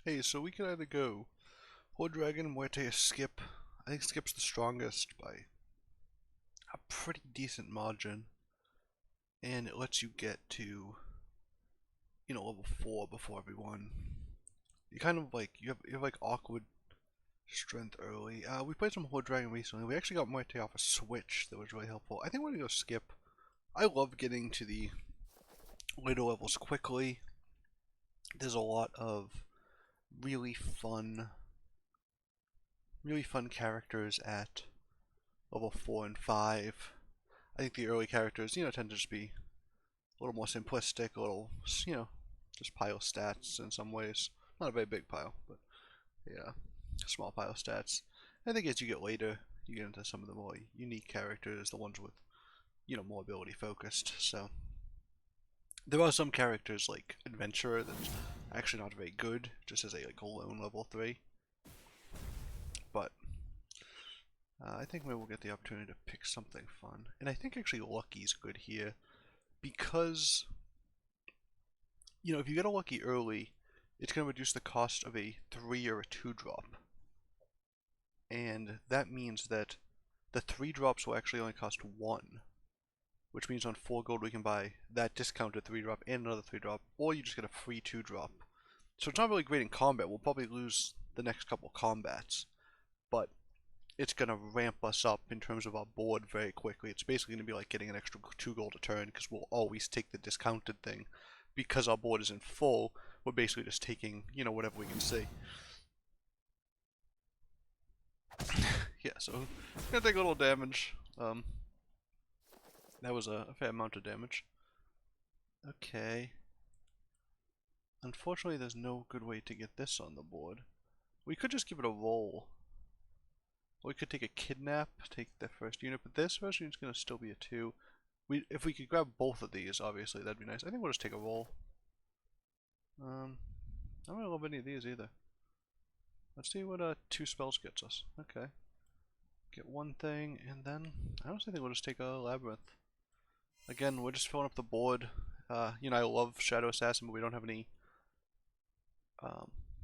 Hey, so we can either go Horde Dragon, Muerte, or Skip. I think Skip's the strongest by a pretty decent margin, and it lets you get to, level 4 before everyone. You kind of like, you have like awkward strength early. We played some Horde Dragon recently. We actually got Muerte off a Switch that was really helpful. I think we're gonna go Skip. I love getting to the later levels quickly. There's a lot of really fun characters at level 4 and 5. I think the early characters, tend to just be a little more simplistic, a little, just pile stats in some ways. Not a very big pile, but yeah, small pile stats. I think as you get later, you get into some of the more unique characters, the ones with, more ability focused. So there are some characters like Adventurer that's actually not very good, just as a lone level 3. But I think maybe we'll get the opportunity to pick something fun. And I think actually Lucky's good here because, if you get a Lucky early, it's going to reduce the cost of a 3 or a 2 drop. And that means that the 3 drops will actually only cost 1. Which means on 4 gold we can buy that discounted 3 drop and another 3 drop, or you just get a free 2 drop. So it's not really great in combat. We'll probably lose the next couple combats, but it's going to ramp us up in terms of our board very quickly. It's basically going to be like getting an extra 2 gold a turn because we'll always take the discounted thing. Because our board isn't full, we're basically just taking, whatever we can see. Yeah, so gonna take a little damage. That was a fair amount of damage. Okay. Unfortunately, there's no good way to get this on the board. We could just give it a roll. We could take a kidnap, take the first unit, but this first unit's gonna still be a 2. If we could grab both of these, obviously, that'd be nice. I think we'll just take a roll. I don't really love any of these either. Let's see what 2 spells gets us. Okay. Get one thing, and then I honestly think we'll just take a Labyrinth. Again, we're just filling up the board. I love Shadow Assassin, but we don't have any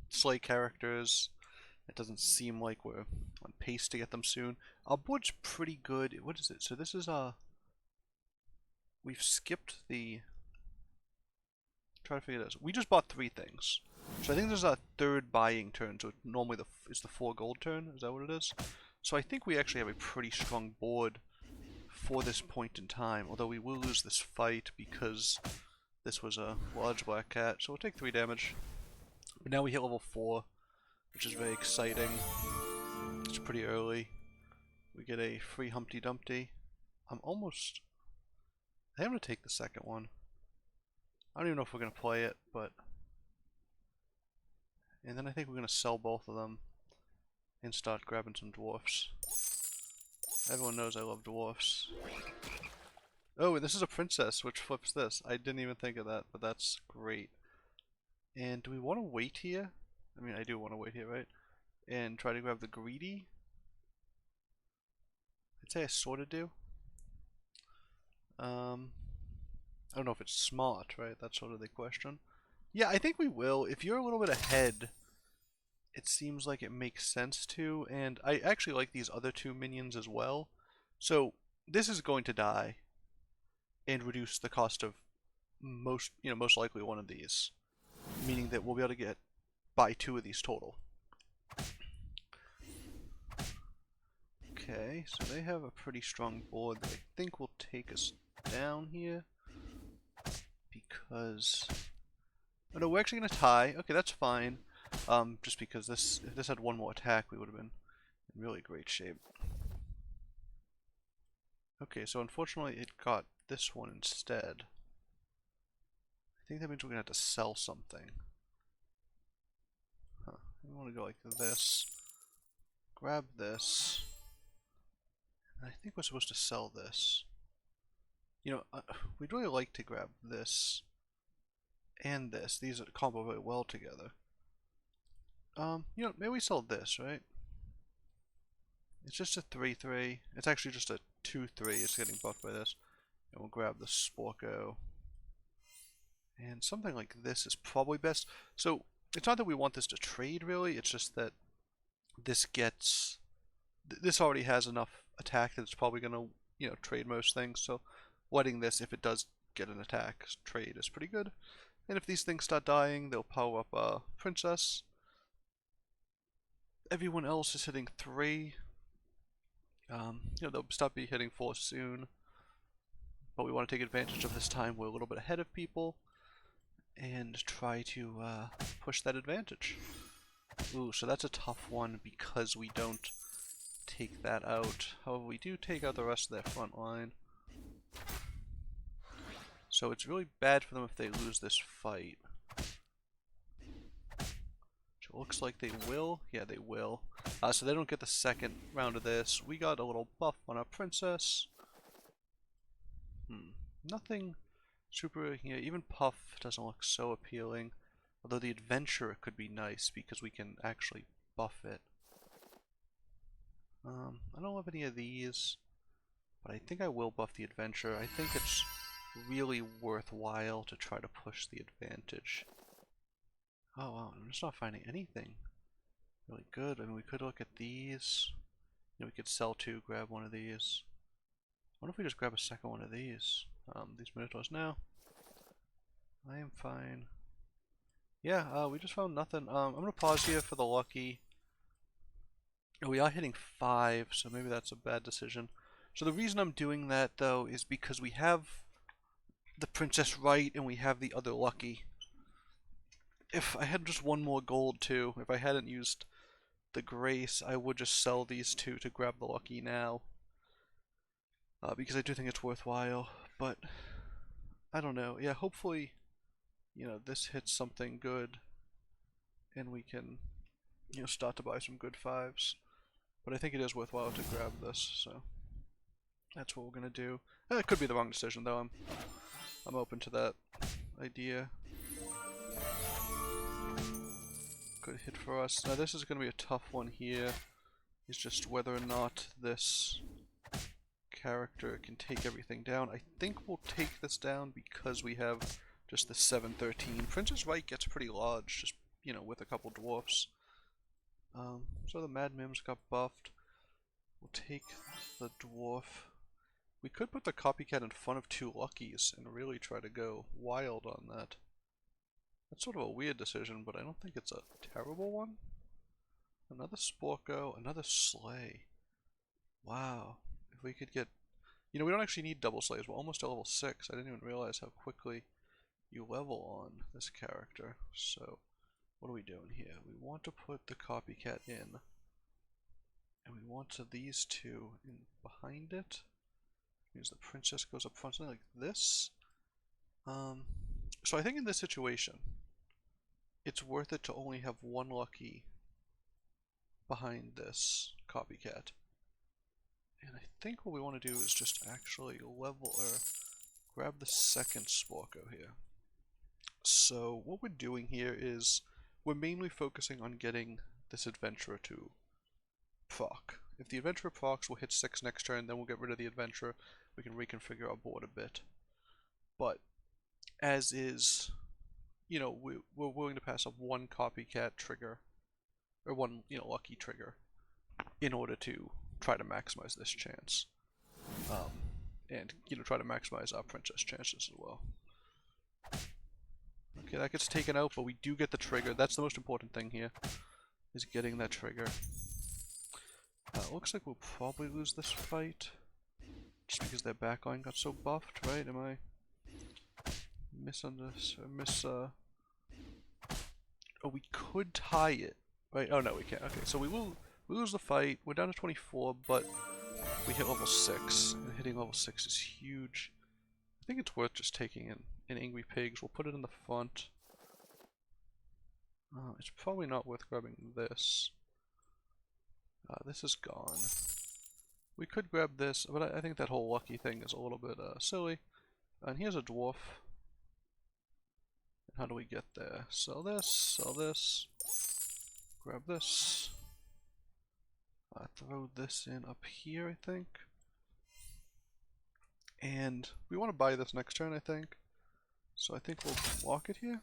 Slay characters. It doesn't seem like we're on pace to get them soon. Our board's pretty good. What is it? So this is we've skipped the. Try to figure this. We just bought 3 things, so I think there's a 3rd buying turn. So normally it's the 4 gold turn. Is that what it is? So I think we actually have a pretty strong board for this point in time. Although we will lose this fight because this was a large black cat. So we'll take 3 damage. But now we hit level 4, which is very exciting. It's pretty early. We get a free Humpty Dumpty. I think I'm going to take the second one. I don't even know if we're going to play it, but. And then I think we're going to sell both of them and start grabbing some Dwarfs. Everyone knows I love Dwarfs. Oh, and this is a princess, which flips this. I didn't even think of that, but that's great. And do we want to wait here? I mean, I do want to wait here, right? And try to grab the greedy? I'd say I sort of do. I don't know if it's smart, right? That's sort of the question. Yeah, I think we will. If you're a little bit ahead, it seems like it makes sense to. And I actually like these other 2 minions as well. So this is going to die and reduce the cost of most likely one of these. Meaning that we'll be able to buy 2 of these total. Okay, so they have a pretty strong board that I think will take us down here. Because... Oh no, we're actually going to tie. Okay, that's fine. Just because if this had one more attack, we would have been in really great shape. Okay, so unfortunately it got this one instead. I think that means we're going to have to sell something. Huh. We want to go like this. Grab this. And I think we're supposed to sell this. We'd really like to grab this and this. These combo very well together. Maybe we sell this, right? It's just a 3/3. It's actually just a 2/3. It's getting buffed by this. And we'll grab the Sporko. And something like this is probably best. So It's not that we want this to trade, really. It's just that this gets... This already has enough attack that it's probably going to, you know, trade most things. So letting this, if it does get an attack, trade is pretty good. And if these things start dying, they'll power up Princess. Everyone else is hitting 3. You know, they'll stop be hitting 4 soon. But we want to take advantage of this time. We're a little bit ahead of people. And try to push that advantage. Ooh, so that's a tough one because we don't take that out. However, we do take out the rest of their front line. So it's really bad for them if they lose this fight. Which it looks like they will. Yeah, they will. So they don't get the second round of this. We got a little buff on our princess. Nothing super, you know, even Puff doesn't look so appealing. Although the adventurer could be nice because we can actually buff it. I don't have any of these, but I think I will buff the adventurer. I think it's really worthwhile to try to push the advantage. Oh wow, I'm just not finding anything really good. I mean, we could look at these. You know, we could sell 2, grab one of these. I wonder if we just grab a second one of these. These Minotaurs now. I am fine. Yeah, we just found nothing. I'm gonna pause here for the lucky. We are hitting 5, so maybe that's a bad decision. So the reason I'm doing that, though, is because we have the Princess Wight and we have the other lucky. If I had just one more gold, too, if I hadn't used the Grace, I would just sell these 2 to grab the lucky now. Because I do think it's worthwhile, but I don't know. Yeah, hopefully, you know, this hits something good and we can, you know, start to buy some good 5s. But I think it is worthwhile to grab this, so that's what we're gonna do. It could be the wrong decision, though. I'm open to that idea. Good hit for us. Now this is gonna be a tough one here. It's just whether or not this character can take everything down. I think we'll take this down because we have just the 713. Princess Wight gets pretty large, just, you know, with a couple dwarfs. So the Mad Mims got buffed. We'll take the dwarf. We could put the copycat in front of 2 luckies and really try to go wild on that. That's sort of a weird decision, but I don't think it's a terrible one. Another Sporko, another Slay. Wow. If we could get... You know, we don't actually need double Slays. We're almost at level 6. I didn't even realize how quickly you level on this character. So, what are we doing here? We want to put the copycat in. And we want these 2 in behind it. Means the princess goes up front, something like this. So I think in this situation, it's worth it to only have 1 lucky behind this copycat. And I think what we want to do is just actually level, or grab the second Sporko here. So what we're doing here is, we're mainly focusing on getting this adventurer to proc. If the adventurer procs, we'll hit 6 next turn, then we'll get rid of the adventurer. We can reconfigure our board a bit. But, as is, you know, we're willing to pass up 1 copycat trigger, or 1, you know, lucky trigger, in order to try to maximize this chance. And, you know, try to maximize our princess chances as well. Okay, that gets taken out, but we do get the trigger. That's the most important thing here, is getting that trigger. Looks like we'll probably lose this fight, just because their backline got so buffed, right? Am I Oh, we could tie it, right? Oh no, we can't. Okay, so we lose the fight. We're down to 24, but we hit level 6, and hitting level 6 is huge. I think it's worth just taking in Angry Pigs. We'll put it in the front. It's probably not worth grabbing this. This is gone. We could grab this, but I think that whole lucky thing is a little bit silly. And here's a dwarf. How do we get there? Sell this, grab this. Throw this in up here, I think. And we want to buy this next turn, I think. So I think we'll walk it here.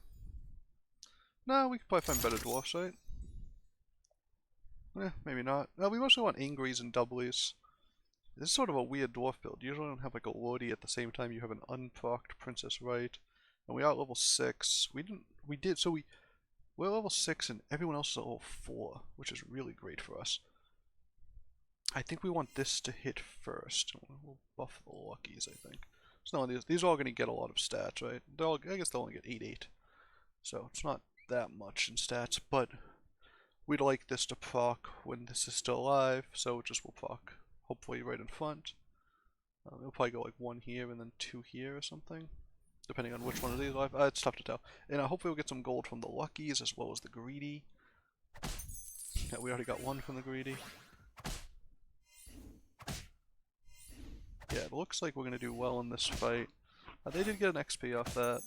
No, we could probably find better dwarfs, right? Maybe not. No, we mostly want angries and doublies. This is sort of a weird dwarf build. You usually don't have like a Lordy at the same time you have an unprocced Princess Wight. And we are at level 6. We're level 6 and everyone else is at level 4, which is really great for us. I think we want this to hit first. We'll buff the luckies, I think. So no, these are all going to get a lot of stats, right? I guess they'll only get 8-8. So it's not that much in stats, but we'd like this to proc when this is still alive, so it just will proc hopefully right in front. It'll probably go like 1 here and then 2 here or something, depending on which one of these alive. It's tough to tell. And hopefully we'll get some gold from the luckies as well as the greedy. Yeah, we already got 1 from the greedy. Yeah, it looks like we're going to do well in this fight. They did get an XP off that.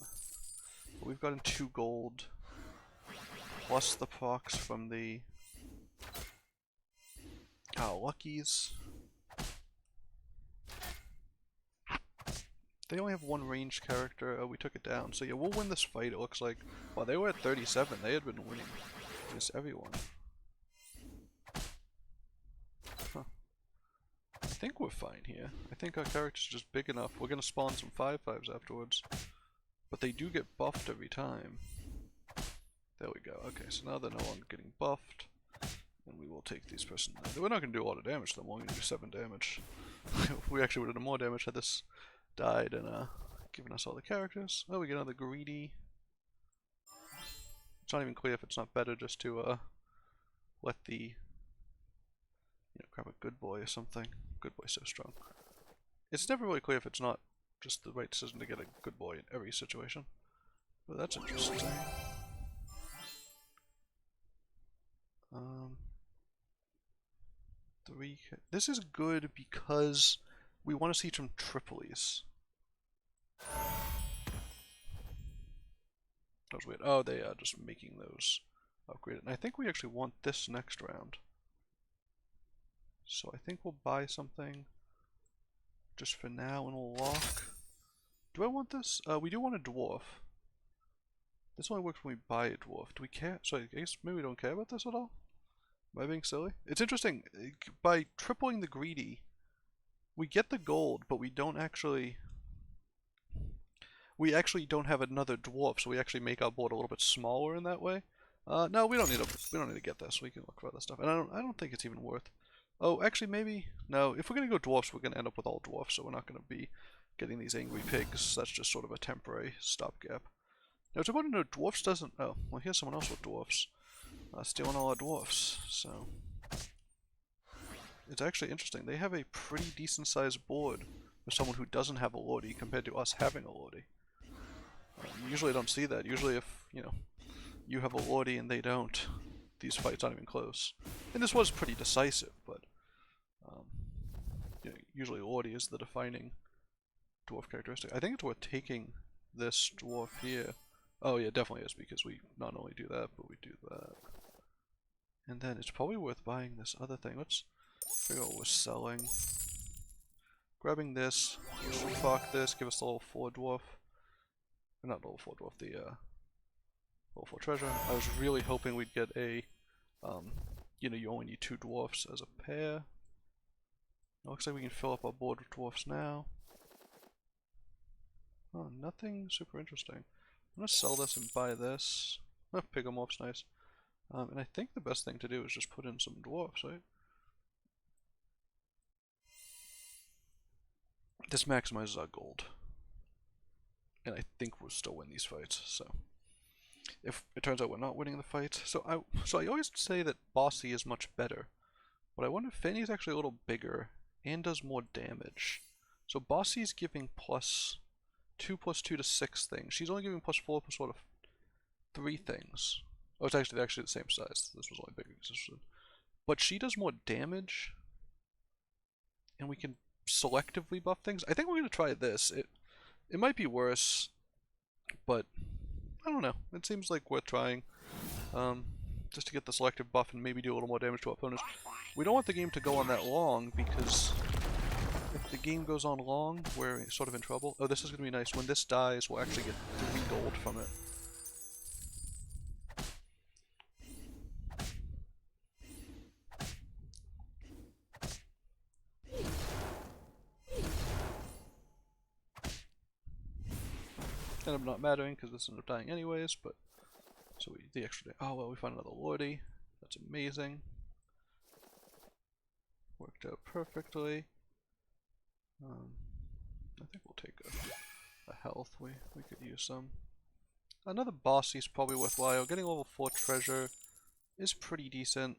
But we've gotten 2 gold. Plus the procs from the luckies. They only have 1 ranged character. We took it down. So yeah, we'll win this fight, it looks like. Wow, they were at 37. They had been winning against everyone. Huh. I think we're fine here. I think our character's just big enough. We're gonna spawn some 5/5s afterwards. But they do get buffed every time. There we go. Okay, so now they're no longer getting buffed. And we will take these person. We're not gonna do a lot of damage to them. We're only gonna do 7 damage. We actually would have done more damage had this died and given us all the characters. Oh, we get another greedy. It's not even clear if it's not better just to let the grab a good boy or something. Good boy's so strong. It's never really clear if it's not just the right decision to get a good boy in every situation. But that's interesting. This is good because we want to see some triplies. That was weird. Oh, they are just making those upgraded. And I think we actually want this next round. So I think we'll buy something just for now and we'll lock. Do I want this? We do want a dwarf. This only works when we buy a dwarf. Do we care? So I guess maybe we don't care about this at all? Am I being silly? It's interesting. By tripling the greedy, we get the gold, but we don't actually... We actually don't have another dwarf, so we actually make our board a little bit smaller in that way. No, we don't need to get this. We can look for other stuff. And I don't think it's even worth... Oh, actually maybe... No, if we're going to go dwarfs, we're going to end up with all dwarfs, so we're not going to be getting these angry pigs. That's just sort of a temporary stopgap. Now, it's important to know dwarfs doesn't... Oh, well here's someone else with dwarfs. Stealing all our dwarfs, so... It's actually interesting. They have a pretty decent sized board for someone who doesn't have a Lordy compared to us having a Lordy. Usually I don't see that. Usually if, you have a Lordy and they don't, these fights aren't even close. And this was pretty decisive, but usually Lordy is the defining dwarf characteristic. I think it's worth taking this dwarf here. Oh yeah, definitely is, because we not only do that, but we do that. And then it's probably worth buying this other thing. Let's figure out what we're selling. Grabbing this, fuck this, give us the level 4 dwarf. Not level 4 dwarf, the level 4 treasure. I was really hoping we'd get a, you only need 2 dwarfs as a pair. It looks like we can fill up our board with dwarfs now. Oh, nothing super interesting. I'm gonna sell this and buy this. Oh, Pigomorph's nice. And I think the best thing to do is just put in some dwarfs, right? This maximizes our gold. And I think we'll still win these fights, so... If it turns out we're not winning the fight... So I always say that Bossy is much better. But I wonder if Fanny's actually a little bigger and does more damage. So Bossy's giving +2 to 6 things. She's only giving +4 sort of 3 things. Oh, it's actually the same size. This was only bigger. But she does more damage. And we can selectively buff things. I think we're going to try this. It might be worse. But I don't know. It seems like worth trying. Just to get the selective buff and maybe do a little more damage to our opponents. We don't want the game to go on that long, because if the game goes on long, we're sort of in trouble. Oh, this is going to be nice. When this dies, we'll actually get 3 gold from it. ended up not mattering because this ended up dying anyways, but so the extra day. Oh well, we found another Lordy. That's amazing. Worked out perfectly. I think we'll take a health. We could use some. Another bossy is probably worthwhile. Getting level 4 treasure is pretty decent.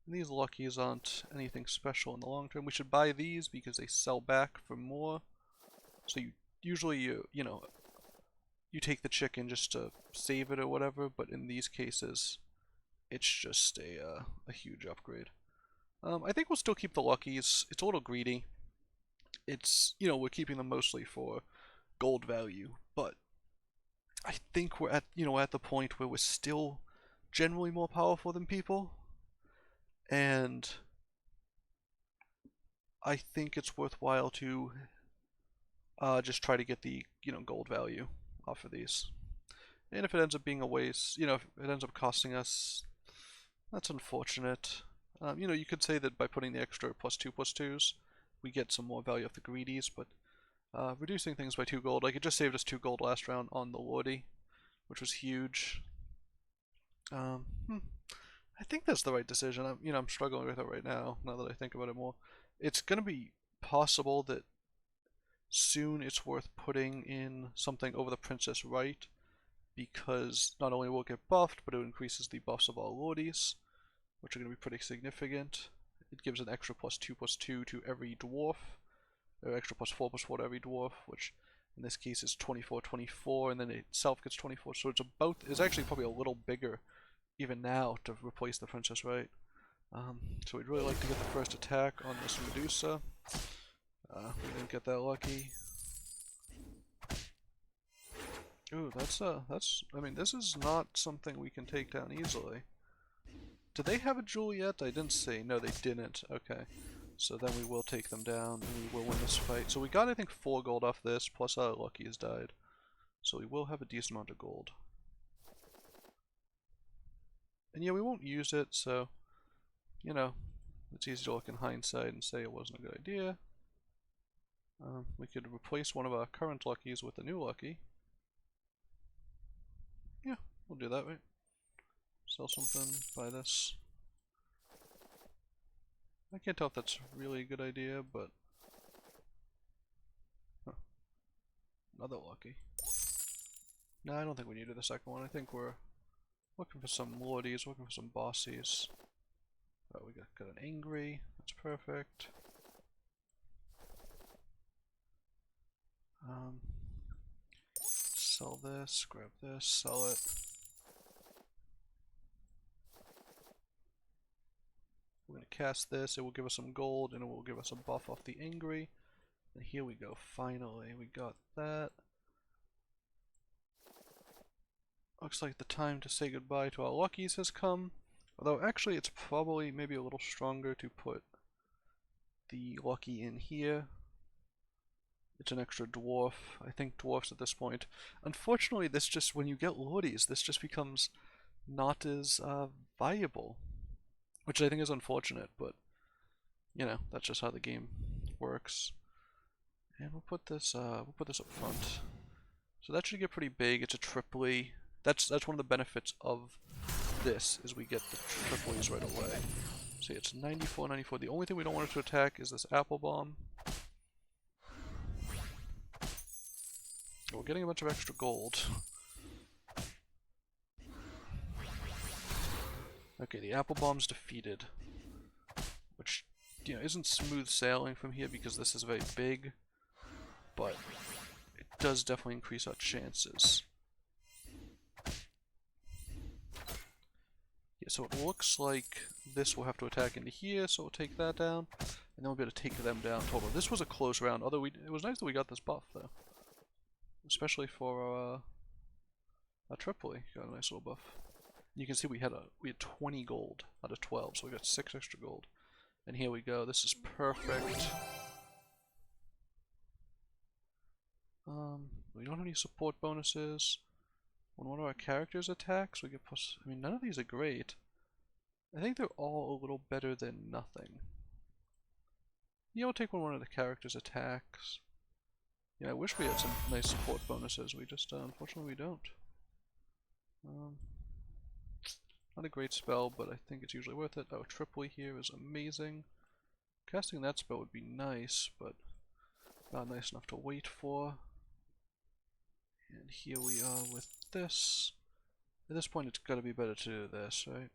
And these luckies aren't anything special in the long term. We should buy these because they sell back for more. So you usually you take the chicken just to save it or whatever, but in these cases it's just a huge upgrade. I think we'll still keep the luckies. It's a little greedy. It's, we're keeping them mostly for gold value, but I think we're at the point where we're still generally more powerful than people, and I think it's worthwhile to just try to get the gold value off of these. And if it ends up being a waste, if it ends up costing us, that's unfortunate. You could say that by putting the extra +2/+2s, we get some more value off the greedies, but reducing things by 2 gold, like it just saved us 2 gold last round on the Lordy, which was huge. I think that's the right decision. I'm struggling with it right now that I think about it more. It's gonna be possible that soon it's worth putting in something over the Princess Wight, because not only will it get buffed, but it increases the buffs of all Lordies, which are going to be pretty significant. It gives an extra +2/+2 to every dwarf, or extra +4/+4 to every dwarf, which in this case is 24/24, and then it itself gets 24, so it's actually probably a little bigger even now to replace the Princess Wight. So we'd really like to get the first attack on this Medusa. We didn't get that lucky. Ooh, I mean, this is not something we can take down easily. Did they have a jewel yet? I didn't see. No, they didn't. Okay. So then we will take them down, and we will win this fight. So we got, I think, 4 gold off this, plus our lucky has died. So we will have a decent amount of gold. And yeah, we won't use it, so, it's easy to look in hindsight and say it wasn't a good idea. We could replace one of our current luckies with a new lucky. Yeah, we'll do that, right? Sell something, buy this. I can't tell if that's really a good idea, but... Huh. Another lucky. No, I don't think we needed the second one. I think we're looking for some lordies, looking for some bossies. Oh, we got an angry. That's perfect. Sell this, grab this, sell it. We're going to cast this, it will give us some gold, and it will give us a buff off the angry. And here we go, finally, we got that. Looks like the time to say goodbye to our luckies has come. Although actually it's probably maybe a little stronger to put the lucky in here. It's an extra dwarf. I think dwarfs at this point. Unfortunately, this just, when you get lordies, this just becomes not as viable. Which I think is unfortunate, but that's just how the game works. And we'll put this up front. So that should get pretty big. It's a triply. That's one of the benefits of this, is we get the triplies right away. See, it's 94, 94. The only thing we don't want it to attack is this apple bomb. We're getting a bunch of extra gold. Okay, the apple bomb's defeated, which isn't smooth sailing from here because this is very big, but it does definitely increase our chances. Yeah, so it looks like this will have to attack into here, so we'll take that down, and then we'll be able to take them down total. This was a close round, although it was nice that we got this buff though. Especially for a triply, got a nice little buff. You can see we had 20 gold out of 12, so we got 6 extra gold. And here we go. This is perfect. We don't have any support bonuses. When one of our characters attacks, we get plus. I mean, none of these are great. I think they're all a little better than nothing. Yeah, we'll take when one of the characters attacks. Yeah, I wish we had some nice support bonuses. We just, unfortunately, we don't. Not a great spell, but I think it's usually worth it. Oh, Tripoli here is amazing. Casting that spell would be nice, but not nice enough to wait for. And here we are with this. At this point, it's gotta be better to do this, right?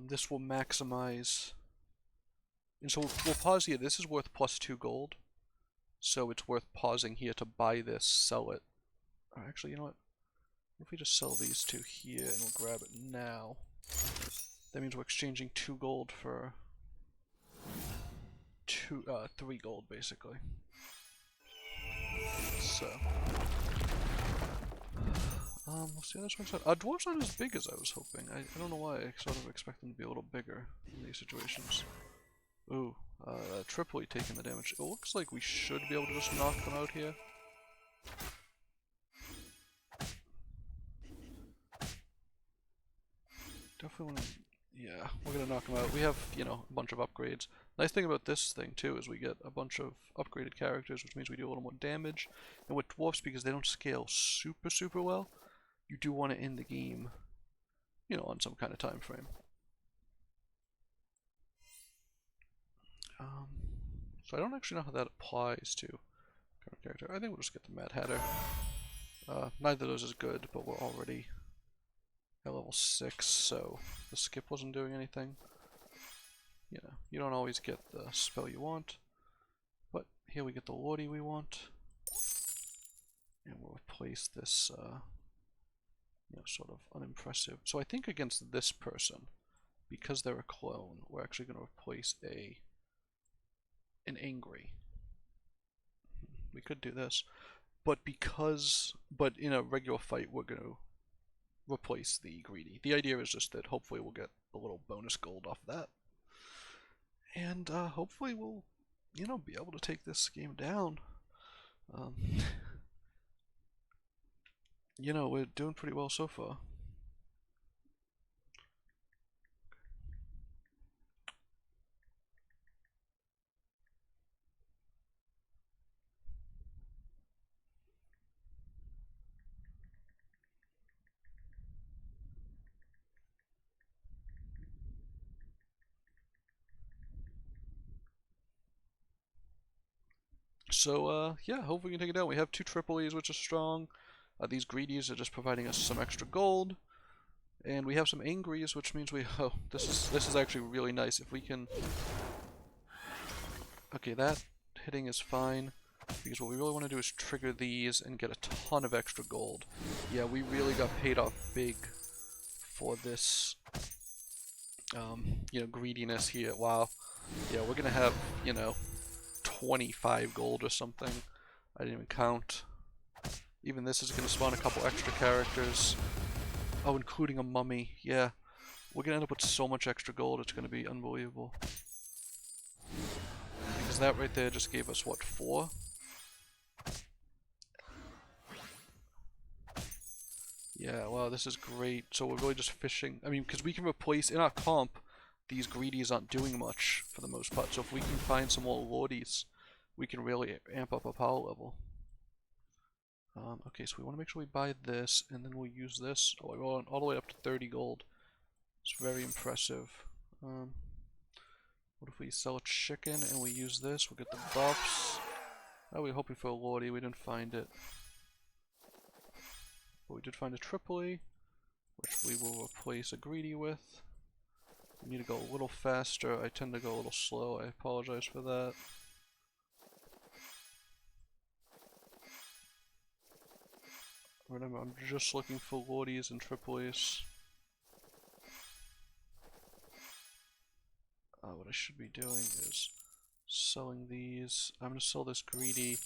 This will maximize. And so we'll pause here. This is worth +2 gold. So it's worth pausing here to buy this, sell it. Or actually, you know what? If we just sell these two here and we'll grab it now. That means we're exchanging 2 gold for 3 gold, basically. So. What's the other swing set? Dwarfs aren't as big as I was hoping. I don't know why. I sort of expect them to be a little bigger in these situations. Ooh, Tripoli taking the damage. It looks like we should be able to just knock them out here. Definitely want to... Yeah, we're gonna knock them out. We have, you know, a bunch of upgrades. Nice thing about this thing, too, is we get a bunch of upgraded characters, which means we do a little more damage. And with Dwarfs, because they don't scale super well, you do want to end the game, you know, on some kind of time frame. So I don't actually know how that applies to current character. I think we'll just get the Mad Hatter. Neither of those is good, but we're already at level 6, so the skip wasn't doing anything. You know, you don't always get the spell you want, but here we get the Lordy we want. And we'll replace this, you know, sort of unimpressive. So I think against this person, because they're a clone, we're actually going to replace an Angry. We could do this, but in a regular fight we're going to replace the Greedy. The idea is just that hopefully we'll get a little bonus gold off that, and hopefully we'll, you know, be able to take this game down. You know, we're doing pretty well so far. So, yeah, hopefully we can take it down. We have 2 Tripolis, which is strong. These Greedies are just providing us some extra gold. And we have some Angries, which means we... Oh, this is actually really nice. If we can... Okay, that hitting is fine. Because what we really want to do is trigger these and get a ton of extra gold. Yeah, we really got paid off big for this, you know, greediness here. Wow. Yeah, we're gonna have, you know, 25 gold or something. I didn't even count. Even this is gonna spawn a couple extra characters. Oh, including a mummy. Yeah. We're gonna end up with so much extra gold, it's gonna be unbelievable. Because that right there just gave us, what, 4? Yeah, wow, this is great. So we're really just fishing. I mean, because we can replace, in our comp, these greedies aren't doing much for the most part. So if we can find some more lordies, we can really amp up our power level. Okay, so we want to make sure we buy this, and then we'll use this. Oh, we're all the way up to 30 gold. It's very impressive. What if we sell a chicken and we use this? We'll get the buffs. Oh, we were hoping for a lordy. We didn't find it. But we did find a Tripoli, which we will replace a greedy with. We need to go a little faster. I tend to go a little slow. I apologize for that. Remember, I'm just looking for lordies and Tripolis. What I should be doing is selling these. I'm going to sell this greedy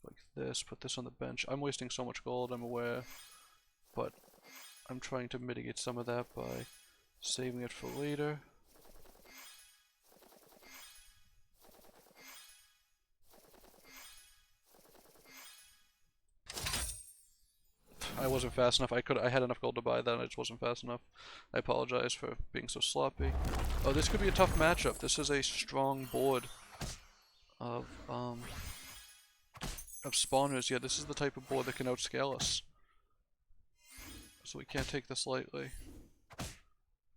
like this, put this on the bench. I'm wasting so much gold, I'm aware, but I'm trying to mitigate some of that by saving it for later. I wasn't fast enough. I had enough gold to buy that, and I just wasn't fast enough. I apologize for being so sloppy. Oh, this could be a tough matchup. This is a strong board of spawners. Yeah, this is the type of board that can outscale us. So we can't take this lightly.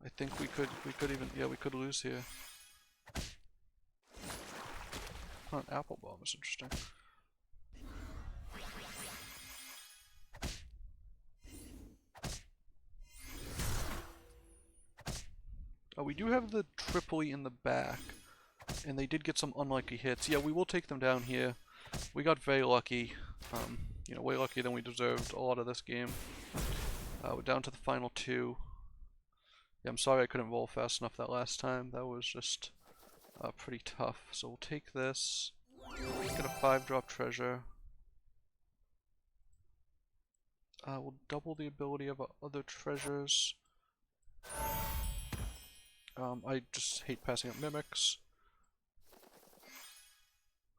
I think we could even, yeah, we could lose here. Huh, an apple bomb is interesting. We do have the Tripoli in the back, and they did get some unlucky hits. Yeah, we will take them down here. We got very lucky, you know, way luckier than we deserved a lot of this game. We're down to the final two. Yeah, I'm sorry I couldn't roll fast enough that last time. That was just pretty tough. So we'll take this. Get a 5-drop treasure. We'll double the ability of our other treasures. I just hate passing up mimics.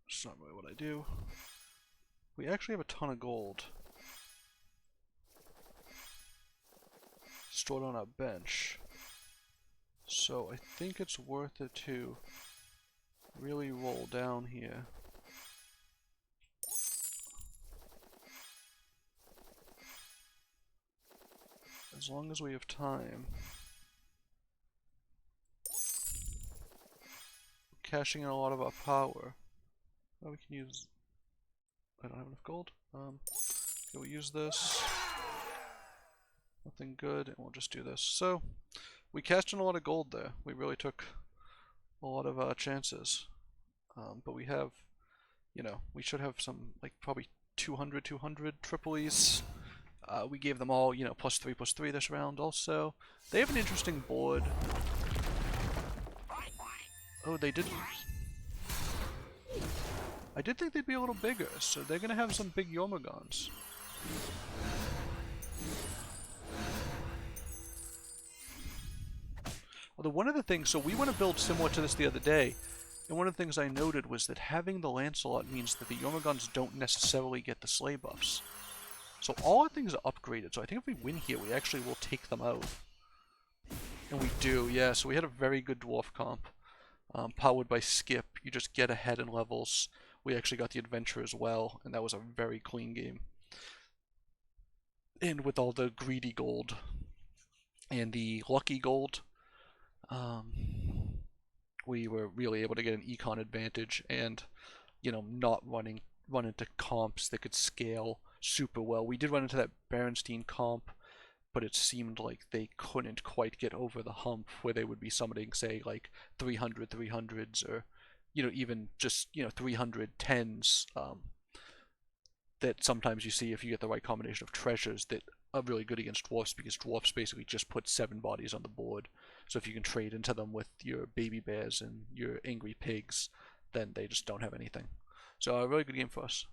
It's not really what I do. We actually have a ton of gold stored on our bench. So I think it's worth it to really roll down here. As long as we have time. We're cashing in a lot of our power. Oh, we can use... I don't have enough gold. Okay, we'll use this. Nothing good, and we'll just do this. So, we cashed in a lot of gold there. We really took a lot of chances. But we have, you know, we should have some, like, probably 200 Tripolies. We gave them all, you know, +3/+3 this round also. They have an interesting board. Oh, they didn't. I did think they'd be a little bigger, so they're gonna have some big Yormagons. Although one of the things, so we want to build similar to this the other day, and one of the things I noted was that having the Lancelot means that the Yormagons don't necessarily get the sleigh buffs. So all our things are upgraded, so I think if we win here, we actually will take them out. And we do, yeah, so we had a very good dwarf comp. Powered by Skip, you just get ahead in levels. We actually got the adventure as well, and that was a very clean game. And with all the greedy gold and the lucky gold, we were really able to get an econ advantage and, you know, not run into comps that could scale super well. We did run into that Berenstein comp, but it seemed like they couldn't quite get over the hump where they would be summoning, say, like 300s, or, you know, even just, you know, 310s, that sometimes you see if you get the right combination of treasures that are really good against dwarfs, because dwarfs basically just put 7 bodies on the board. So if you can trade into them with your baby bears and your angry pigs, then they just don't have anything. So a really good game for us.